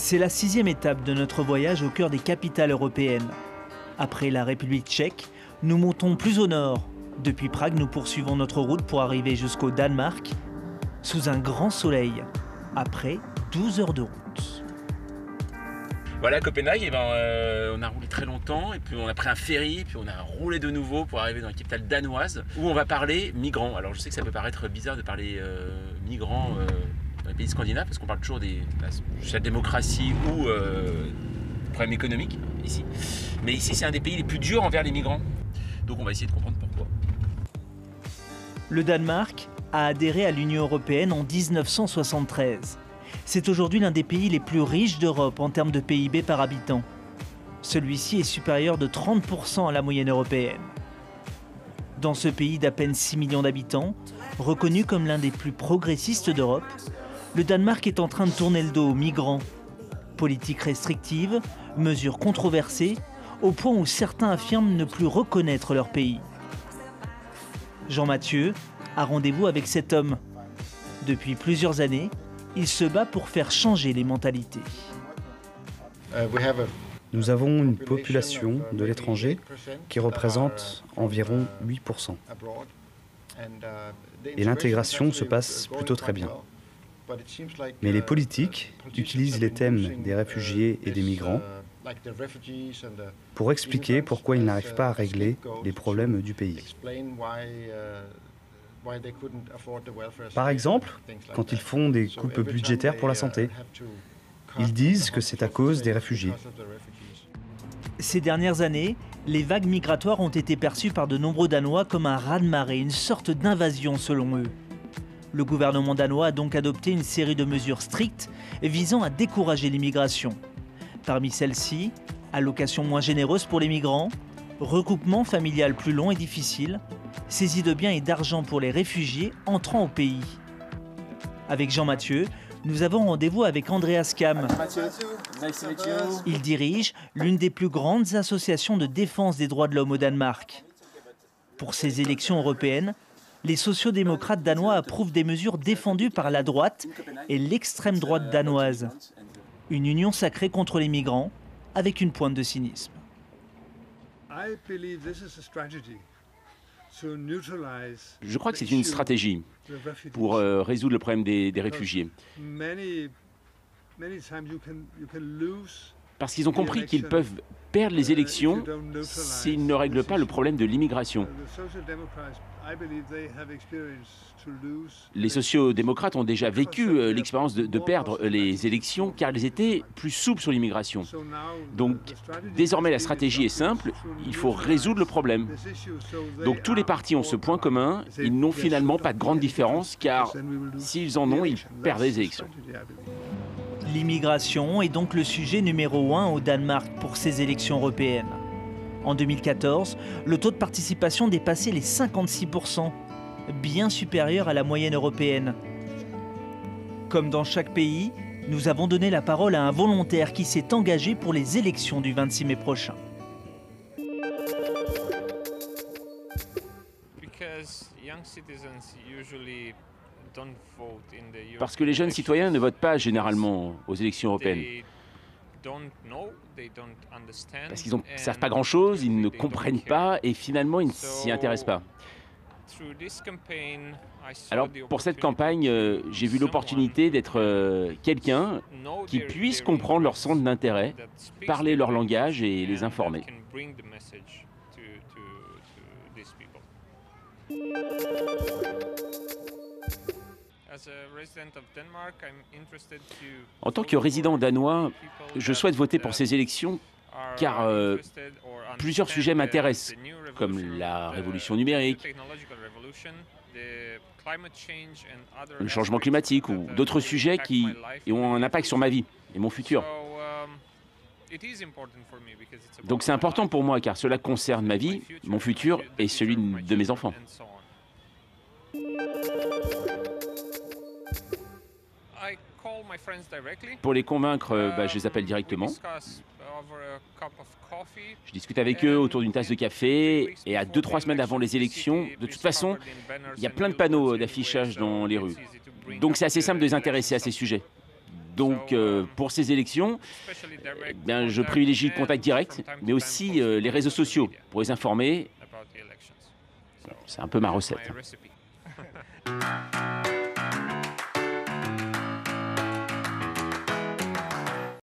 C'est la 6e étape de notre voyage au cœur des capitales européennes. Après la République tchèque, nous montons plus au nord. Depuis Prague, nous poursuivons notre route pour arriver jusqu'au Danemark, sous un grand soleil, après 12 heures de route. Voilà, Copenhague, on a roulé très longtemps, et puis on a pris un ferry, puis on a roulé de nouveau pour arriver dans la capitale danoise, où on va parler migrants. Alors je sais que ça peut paraître bizarre de parler migrants dans les pays scandinaves, parce qu'on parle toujours de la démocratie ou problèmes économiques, ici. Mais ici, c'est un des pays les plus durs envers les migrants. Donc on va essayer de comprendre pourquoi. Le Danemark a adhéré à l'Union européenne en 1973. C'est aujourd'hui l'un des pays les plus riches d'Europe en termes de PIB par habitant. Celui-ci est supérieur de 30% à la moyenne européenne. Dans ce pays d'à peine 6 millions d'habitants, reconnu comme l'un des plus progressistes d'Europe, le Danemark est en train de tourner le dos aux migrants. Politique restrictive, mesures controversées, au point où certains affirment ne plus reconnaître leur pays. Jean Mathieu a rendez-vous avec cet homme. Depuis plusieurs années, il se bat pour faire changer les mentalités. Nous avons une population de l'étranger qui représente environ 8%. Et l'intégration se passe plutôt très bien. Mais les politiques utilisent les thèmes des réfugiés et des migrants pour expliquer pourquoi ils n'arrivent pas à régler les problèmes du pays. Par exemple, quand ils font des coupes budgétaires pour la santé, ils disent que c'est à cause des réfugiés. Ces dernières années, les vagues migratoires ont été perçues par de nombreux Danois comme un raz-de-marée, une sorte d'invasion selon eux. Le gouvernement danois a donc adopté une série de mesures strictes visant à décourager l'immigration. Parmi celles-ci, allocations moins généreuses pour les migrants, regroupement familial plus long et difficile, saisie de biens et d'argent pour les réfugiés entrant au pays. Avec Jean Mathieu, nous avons rendez-vous avec Andreas Kam. Il dirige l'une des plus grandes associations de défense des droits de l'homme au Danemark. Pour ces élections européennes, les sociodémocrates danois approuvent des mesures défendues par la droite et l'extrême droite danoise. Une union sacrée contre les migrants, avec une pointe de cynisme. Je crois que c'est une stratégie pour résoudre le problème des réfugiés. Parce qu'ils ont compris qu'ils peuvent perdre les élections s'ils ne règlent pas le problème de l'immigration. Les sociodémocrates ont déjà vécu l'expérience de perdre les élections car ils étaient plus souples sur l'immigration. Donc désormais la stratégie est simple, il faut résoudre le problème. Donc tous les partis ont ce point commun, ils n'ont finalement pas de grande différence car s'ils en ont, ils perdent les élections. L'immigration est donc le sujet numéro 1 au Danemark pour ces élections européennes. En 2014, le taux de participation dépassait les 56%, bien supérieur à la moyenne européenne. Comme dans chaque pays, nous avons donné la parole à un volontaire qui s'est engagé pour les élections du 26 mai prochain. Parce que les jeunes citoyens ne votent pas généralement aux élections européennes. Parce qu'ils ne savent pas grand-chose, ils ne comprennent pas et finalement ils ne s'y intéressent pas. Alors pour cette campagne, j'ai vu l'opportunité d'être quelqu'un qui puisse comprendre leur centre d'intérêt, parler leur langage et les informer. En tant que résident danois, je souhaite voter pour ces élections car plusieurs sujets m'intéressent, comme la révolution numérique, le changement climatique ou d'autres sujets qui ont un impact sur ma vie et mon futur. Donc c'est important pour moi car cela concerne ma vie, mon futur et celui de mes enfants. Pour les convaincre, je les appelle directement. Je discute avec eux autour d'une tasse de café et à 2-3 semaines avant les élections, de toute façon, il y a plein de panneaux d'affichage dans les rues. Donc c'est assez simple de les intéresser à ces sujets. Donc pour ces élections, je privilégie le contact direct, mais aussi les réseaux sociaux pour les informer. C'est un peu ma recette.